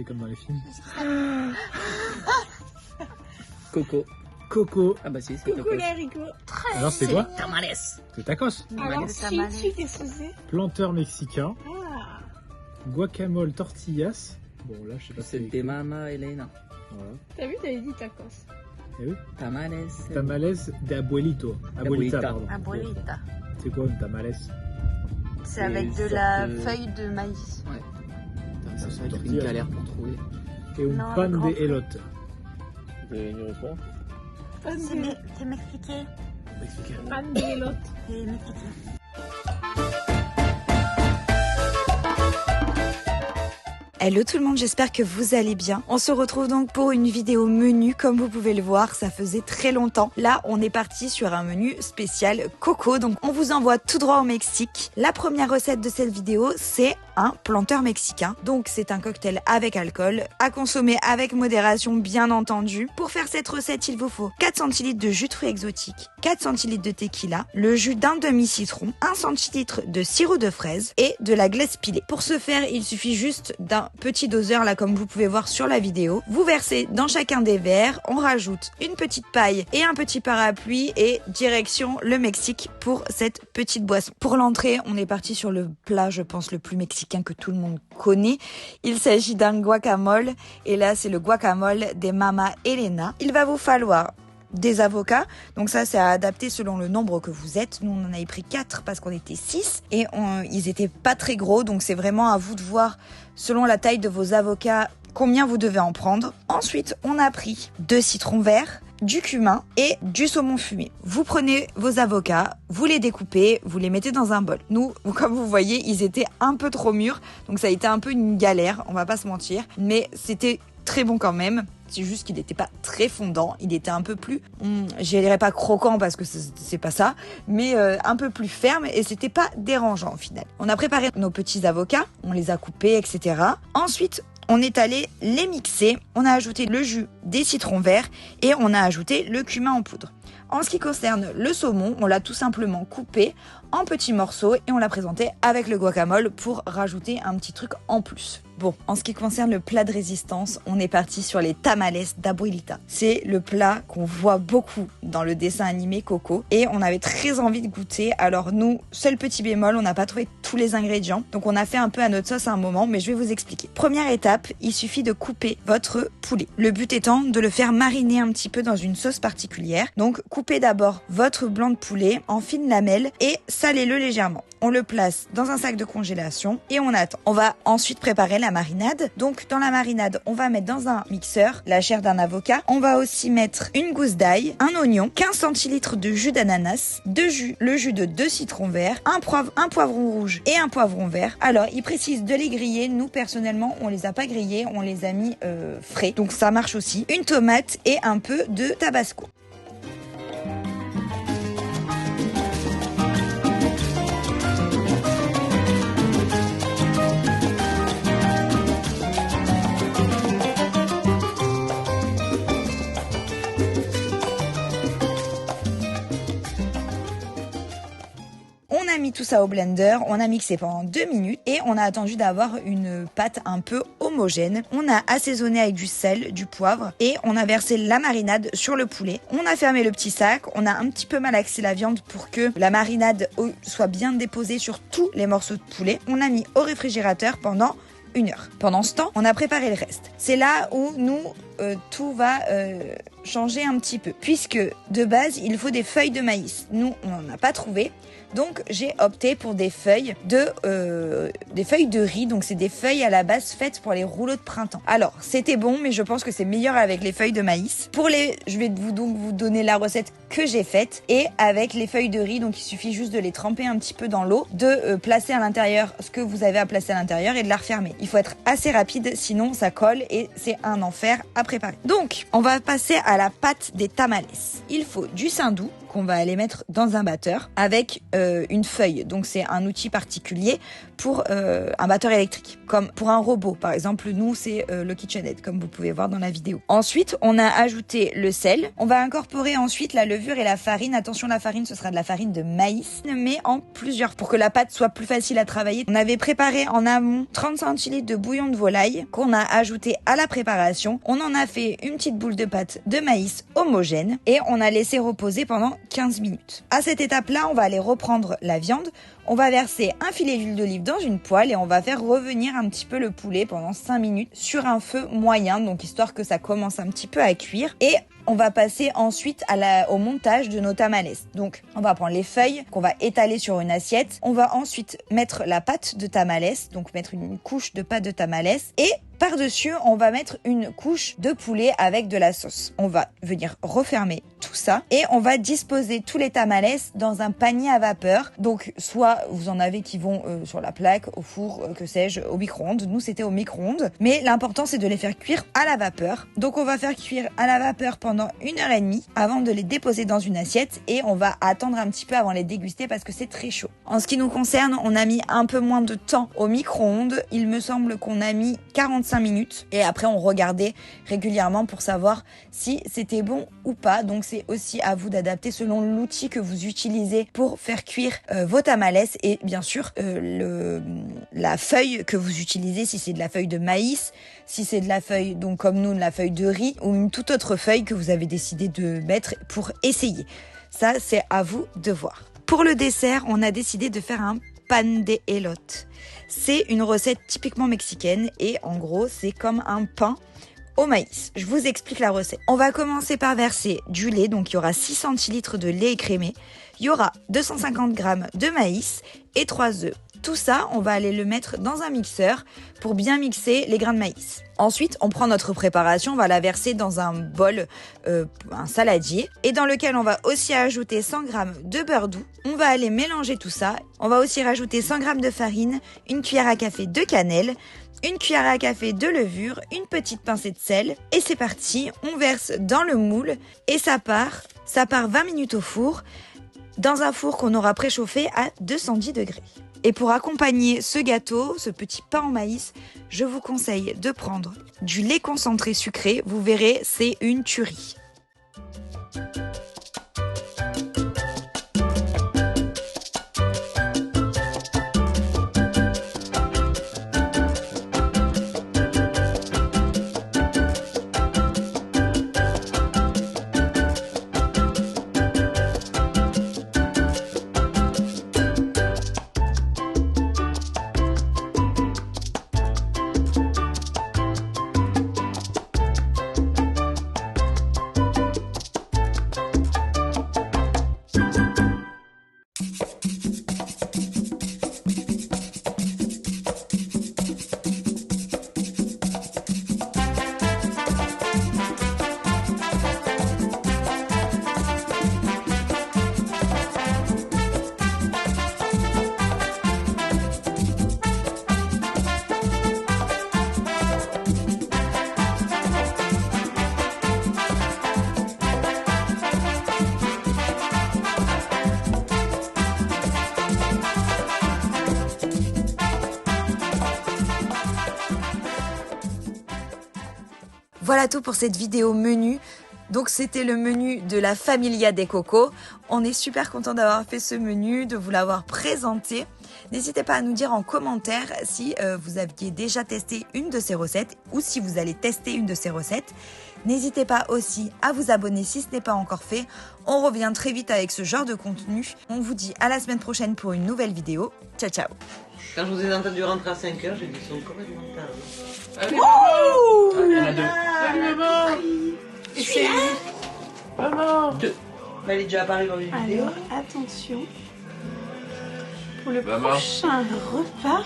fait comme dans les films. Coco. Coco. Ah bah si, c'est Coucou Coco. les haricots. Alors c'est quoi? Tamales. C'est tacos. Alors, Tamales. qu'est-ce que c'est? Planteur mexicain. Ah. Guacamole tortillas. Bon là je sais pas si C'est des Mama Elena. Voilà. T'as vu, t'avais dit tacos. Eh oui. Tamales. Tamales de abuelito. Abuelita, Abuelita. pardon. Abuelita. C'est quoi une tamales? C'est Et avec une de sorte la de- feuille de maïs. Ouais. Ça c'est va être une tortilla. galère pour trouver. Et un Non, pan grand de frère. elote. C'est mexicain. Pan de elote. C'est mexicain. Hello tout le monde, j'espère que vous allez bien. On se retrouve donc pour une vidéo menu, comme vous pouvez le voir, ça faisait très longtemps. Là, on est parti sur un menu spécial coco, donc on vous envoie tout droit au Mexique. La première recette de cette vidéo, c'est un planteur mexicain. Donc c'est un cocktail avec alcool, à consommer avec modération bien entendu. Pour faire cette recette, il vous faut 4 centilitres de jus de fruits exotiques, 4 centilitres de tequila, le jus d'un demi-citron, 1 centilitre de sirop de fraise et de la glace pilée. Pour ce faire, il suffit juste d'un petit doseur là comme vous pouvez voir sur la vidéo. Vous versez dans chacun des verres, on rajoute une petite paille et un petit parapluie et direction le Mexique pour cette petite boisson. Pour l'entrée, on est parti sur le plat, je pense, le plus mexicain que tout le monde connaît. Il s'agit d'un guacamole et là c'est le guacamole des Mama Elena. Il va vous falloir des avocats, donc ça c'est à adapter selon le nombre que vous êtes. Nous on en avait pris 4 parce qu'on était 6 et ils étaient pas très gros, donc c'est vraiment à vous de voir selon la taille de vos avocats combien vous devez en prendre. Ensuite on a pris 2 citrons verts, du cumin et du saumon fumé. Vous prenez vos avocats, vous les découpez, vous les mettez dans un bol. Nous, comme vous voyez, ils étaient un peu trop mûrs, donc ça a été un peu une galère, on va pas se mentir, mais c'était très bon quand même. C'est juste qu'il n'était pas très fondant, il était un peu plus, je dirais pas croquant parce que c'est pas ça, mais un peu plus ferme et c'était pas dérangeant au final. On a préparé nos petits avocats, on les a coupés, etc. Ensuite, on est allé les mixer, on a ajouté le jus des citrons verts et on a ajouté le cumin en poudre. En ce qui concerne le saumon, on l'a tout simplement coupé en petits morceaux et on l'a présenté avec le guacamole pour rajouter un petit truc en plus. Bon, en ce qui concerne le plat de résistance, on est parti sur les tamales d'abuelita. C'est le plat qu'on voit beaucoup dans le dessin animé Coco et on avait très envie de goûter. Alors nous, seul petit bémol, on n'a pas trouvé tous les ingrédients. Donc on a fait un peu à notre sauce à un moment, mais je vais vous expliquer. Première étape, il suffit de couper votre poulet. Le but étant de le faire mariner un petit peu dans une sauce particulière. Donc coupez d'abord votre blanc de poulet en fines lamelles et salez-le légèrement. On le place dans un sac de congélation et on attend. On va ensuite préparer la marinade. Donc dans la marinade, on va mettre dans un mixeur la chair d'un avocat. On va aussi mettre une gousse d'ail, un oignon, 15 centilitres de jus d'ananas, le jus de 2 citrons verts, un poivron rouge et un poivron vert. Alors, il précise de les griller. Nous, personnellement, on les a pas grillés, on les a mis frais. Donc ça marche aussi. Une tomate et un peu de tabasco. On a mis tout ça au blender, on a mixé pendant 2 minutes et on a attendu d'avoir une pâte un peu homogène. On a assaisonné avec du sel, du poivre et on a versé la marinade sur le poulet. On a fermé le petit sac, on a un petit peu malaxé la viande pour que la marinade soit bien déposée sur tous les morceaux de poulet. On a mis au réfrigérateur pendant 1 heure. Pendant ce temps, on a préparé le reste. C'est là où nous, tout va changer un petit peu. Puisque de base, il faut des feuilles de maïs. Nous, on n'en a pas trouvé. Donc, j'ai opté pour des feuilles de riz. Donc, c'est des feuilles à la base faites pour les rouleaux de printemps. Alors, c'était bon, mais je pense que c'est meilleur avec les feuilles de maïs. Je vais vous donner la recette que j'ai faite. Et avec les feuilles de riz, donc il suffit juste de les tremper un petit peu dans l'eau, de placer à l'intérieur ce que vous avez à placer à l'intérieur et de la refermer. Il faut être assez rapide, sinon ça colle et c'est un enfer à préparer. Donc, on va passer à la pâte des tamales. Il faut du saindoux qu'on va aller mettre dans un batteur avec une feuille. Donc c'est un outil particulier pour un batteur électrique, comme pour un robot. Par exemple, nous c'est le KitchenAid, comme vous pouvez voir dans la vidéo. Ensuite, on a ajouté le sel. On va incorporer ensuite la levure et la farine. Attention, la farine, ce sera de la farine de maïs, mais en plusieurs pour que la pâte soit plus facile à travailler. On avait préparé en amont 30 centilitres de bouillon de volaille qu'on a ajouté à la préparation. On en a fait une petite boule de pâte de maïs homogène et on a laissé reposer pendant 15 minutes. À cette étape-là, on va aller reprendre la viande. On va verser un filet d'huile d'olive dans une poêle et on va faire revenir un petit peu le poulet pendant 5 minutes sur un feu moyen, donc histoire que ça commence un petit peu à cuire. Et on va passer ensuite au montage de nos tamales. Donc, on va prendre les feuilles qu'on va étaler sur une assiette. On va ensuite mettre la pâte de tamales, donc mettre une couche de pâte de tamales. Et par-dessus, on va mettre une couche de poulet avec de la sauce. On va venir refermer tout ça et on va disposer tous les tamales dans un panier à vapeur. Donc, soit vous en avez qui vont sur la plaque, au four, que sais-je, au micro-ondes. Nous, c'était au micro-ondes. Mais l'important, c'est de les faire cuire à la vapeur. Donc, on va faire cuire à la vapeur pendant 1h30 avant de les déposer dans une assiette et on va attendre un petit peu avant de les déguster parce que c'est très chaud. En ce qui nous concerne, on a mis un peu moins de temps au micro-ondes. Il me semble qu'on a mis 45 minutes et après on regardait régulièrement pour savoir si c'était bon ou pas. Donc c'est aussi à vous d'adapter selon l'outil que vous utilisez pour faire cuire vos tamales et bien sûr la feuille que vous utilisez, si c'est de la feuille de maïs, si c'est de la feuille, donc comme nous, de la feuille de riz ou une toute autre feuille que vous avez décidé de mettre pour essayer. Ça, c'est à vous de voir. Pour le dessert, on a décidé de faire un pan de elote. C'est une recette typiquement mexicaine et en gros, c'est comme un pain au maïs. Je vous explique la recette. On va commencer par verser du lait, donc il y aura 6 centilitres de lait écrémé. Il y aura 250 g de maïs et 3 œufs. Tout ça, on va aller le mettre dans un mixeur pour bien mixer les grains de maïs. Ensuite, on prend notre préparation, on va la verser dans un bol, un saladier, et dans lequel on va aussi ajouter 100 g de beurre doux. On va aller mélanger tout ça. On va aussi rajouter 100 g de farine, une cuillère à café de cannelle, une cuillère à café de levure, une petite pincée de sel, et c'est parti. On verse dans le moule et ça part 20 minutes au four, dans un four qu'on aura préchauffé à 210 degrés. Et pour accompagner ce gâteau, ce petit pain en maïs, je vous conseille de prendre du lait concentré sucré. Vous verrez, c'est une tuerie. Voilà tout pour cette vidéo menu. Donc c'était le menu de la Familia des Cocos. On est super content d'avoir fait ce menu, de vous l'avoir présenté. N'hésitez pas à nous dire en commentaire si vous aviez déjà testé une de ces recettes ou si vous allez tester une de ces recettes. N'hésitez pas aussi à vous abonner si ce n'est pas encore fait. On revient très vite avec ce genre de contenu. On vous dit à la semaine prochaine pour une nouvelle vidéo. Ciao ciao. Quand je vous ai entendu rentrer à 5h, j'ai dit ils sont complètement tard. Allez, maman. Il y en a deux. Salut, maman. C'est Maman. Deux. Mais elle est déjà apparue dans une vidéo. Alors, attention. Pour le Maman. prochain repas,